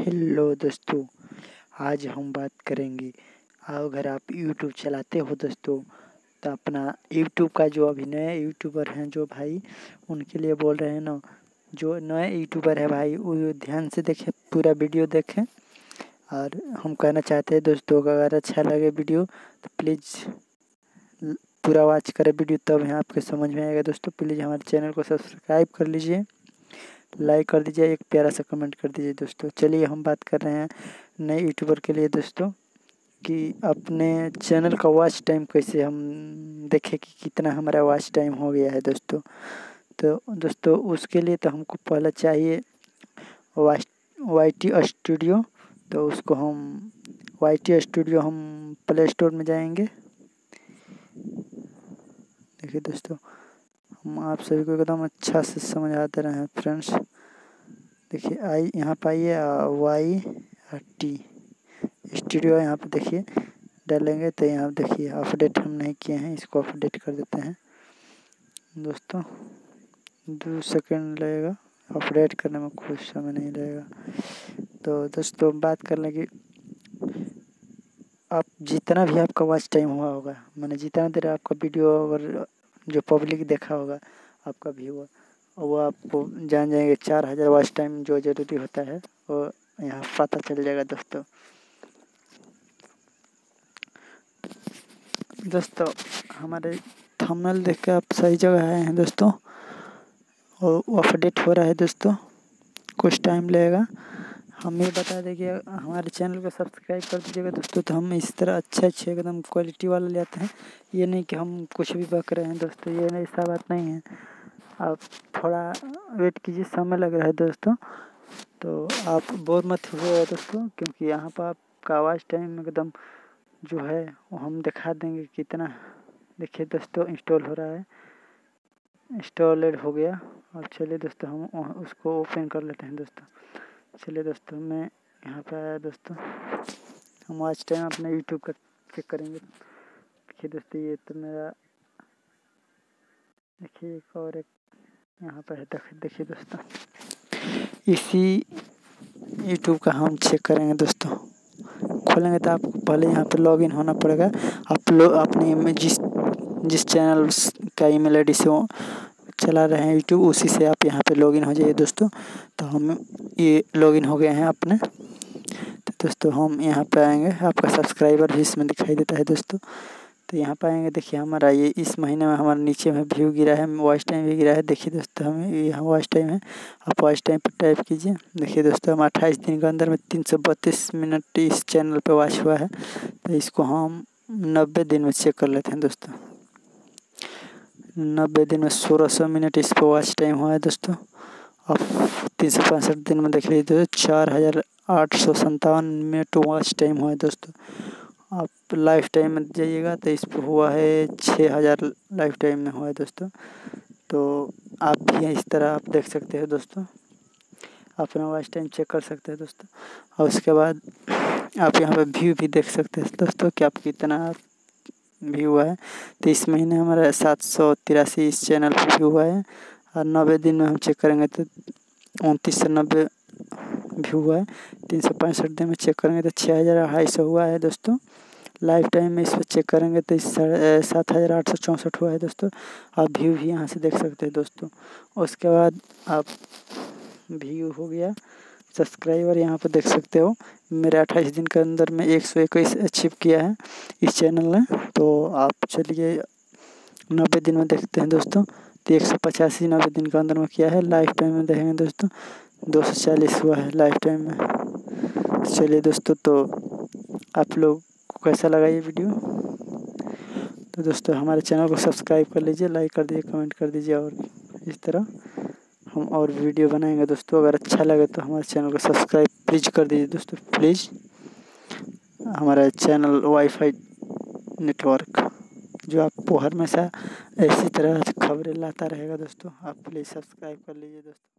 Hello दोस्तों, आज हम बात करेंगे। अगर आप YouTube चलाते हो दोस्तों, तो अपना YouTube का जो अभी नए यूट्यूबर हैं जो भाई, उनके लिए बोल रहे हैं ना। जो नए यूट्यूबर है भाई, वो ध्यान से देखें, पूरा वीडियो देखें। और हम कहना चाहते हैं दोस्तों, अगर अच्छा लगे वीडियो तो प्लीज़ पूरा वॉच करें वीडियो, तब यहाँ आपके समझ में आएगा। दोस्तों प्लीज़ हमारे चैनल को सब्सक्राइब कर लीजिए, लाइक कर दीजिए, एक प्यारा सा कमेंट कर दीजिए। दोस्तों चलिए हम बात कर रहे हैं नए यूट्यूबर के लिए दोस्तों, कि अपने चैनल का वॉच टाइम कैसे हम देखें कि कितना हमारा वॉच टाइम हो गया है दोस्तों। तो दोस्तों उसके लिए तो हमको पहले चाहिए वाई स्टूडियो। तो उसको हम वाई स्टूडियो हम प्ले स्टोर में जाएंगे। देखिए दोस्तों, हम आप सभी को एकदम अच्छा से समझाते रहे हैं फ्रेंड्स। देखिए यहाँ पर आइए, वाई टी स्टूडियो यहाँ पे देखिए डालेंगे तो यहाँ देखिए अपडेट हम नहीं किए हैं, इसको अपडेट कर देते हैं दोस्तों। 2 सेकंड लगेगा, अपडेट करने में कुछ समय नहीं लगेगा। तो दोस्तों बात कर लेंगे, आप जितना भी आपका वॉच टाइम हुआ होगा, मैंने जितना देर आपका वीडियो अगर जो पब्लिक देखा होगा आपका व्यू, वो आपको जान जाएंगे 4000 वॉच टाइम जो ज़रूरी होता है वो यहाँ पता चल जाएगा दोस्तों। दोस्तों हमारे थंबनेल देख के आप सही जगह आए हैं दोस्तों, और वो अपडेट हो रहा है दोस्तों, कुछ टाइम लगेगा। हम ये बता दें कि हमारे चैनल को सब्सक्राइब कर दीजिएगा दोस्तों। तो हम इस तरह अच्छे एकदम क्वालिटी वाला लेते हैं, ये नहीं कि हम कुछ भी बक रहे हैं दोस्तों, ये नहीं, ऐसा बात नहीं है। आप थोड़ा वेट कीजिए, समय लग रहा है दोस्तों, तो आप बोर मत हुए दोस्तों, क्योंकि यहाँ पर आपका आवाज़ टाइम एकदम जो है वो हम दिखा देंगे कितना। देखिए दोस्तों इंस्टॉल हो रहा है, इंस्टॉलेड हो गया। और चलिए दोस्तों हम उसको ओपन कर लेते हैं दोस्तों। चलिए दोस्तों मैं यहाँ पर आया दोस्तों, हम वॉच टाइम अपने यूट्यूब का चेक करेंगे। देखिए दोस्तों ये तो मेरा, देखिए एक और एक यहाँ पर है, देखिए दोस्तों इसी यूट्यूब का हम चेक करेंगे दोस्तों। खोलेंगे तो आपको पहले यहाँ पे लॉगिन होना पड़ेगा। आप लोग अपने जिस चैनल का ईमेल आईडी से वो चला रहे हैं यूट्यूब, उसी से आप यहाँ पे लॉगिन हो जाइए दोस्तों। तो हम ये लॉगिन हो गए हैं अपने। तो दोस्तों हम यहाँ पे आएंगे, आपका सब्सक्राइबर भी इसमें दिखाई देता है दोस्तों। तो यहाँ पे आएंगे, देखिए हमारा ये इस महीने में हमारा नीचे में व्यू गिरा है, वॉच टाइम भी गिरा है। देखिए दोस्तों हमें यहाँ वॉच टाइम है, आप वॉच टाइम पर टाइप कीजिए। देखिए दोस्तों हम 28 दिन के अंदर में 332 मिनट इस चैनल पे वॉच हुआ है। तो इसको हम 90 दिन में चेक कर लेते हैं दोस्तों। 90 दिन में 1600 मिनट इस पर वॉच टाइम हुआ है दोस्तों। अब 365 दिन में देख लीजिए 4857 मिनट वॉच टाइम हुआ है दोस्तों। आप लाइफ टाइम में जाइएगा तो इस पर हुआ है 6000 लाइफ टाइम में हुआ है दोस्तों। तो आप भी इस तरह आप देख सकते हो दोस्तों, अपना वॉच टाइम चेक कर सकते हैं दोस्तों। और उसके बाद आप यहाँ पे व्यू भी देख सकते हैं दोस्तों कि आप कितना व्यू हुआ है। तो इस महीने हमारा 783 इस चैनल पर व्यू हुआ है, और 90 दिन में हम चेक करेंगे तो 29 से 90 व्यू हुआ है। 365 दिन में चेक करेंगे तो 6250 हुआ है दोस्तों। लाइफ टाइम में इस पर चेक करेंगे तो 7864 हुआ है दोस्तों। आप व्यू भी यहाँ से देख सकते हैं दोस्तों। उसके बाद आप व्यू हो गया, सब्सक्राइबर यहाँ पर देख सकते हो, मेरे 28 दिन के अंदर में 121 अचीव किया है इस चैनल ने। तो आप चलिए 90 दिन में देखते हैं दोस्तों, तो 185 90 दिन के अंदर में किया है। लाइफ टाइम में देखेंगे दोस्तों 240 हुआ है लाइफ टाइम में। चलिए दोस्तों, तो आप लोग को कैसा लगा ये वीडियो? तो दोस्तों हमारे चैनल को सब्सक्राइब कर लीजिए, लाइक कर दीजिए, कमेंट कर दीजिए, और इस तरह हम और वीडियो बनाएंगे दोस्तों। अगर अच्छा लगे तो हमारे चैनल को सब्सक्राइब प्लीज़ कर दीजिए दोस्तों, प्लीज़। हमारा चैनल वाईफाई नेटवर्क जो आपको हमेशा ऐसी तरह खबरें लाता रहेगा दोस्तों, आप प्लीज़ सब्सक्राइब कर लीजिए दोस्तों।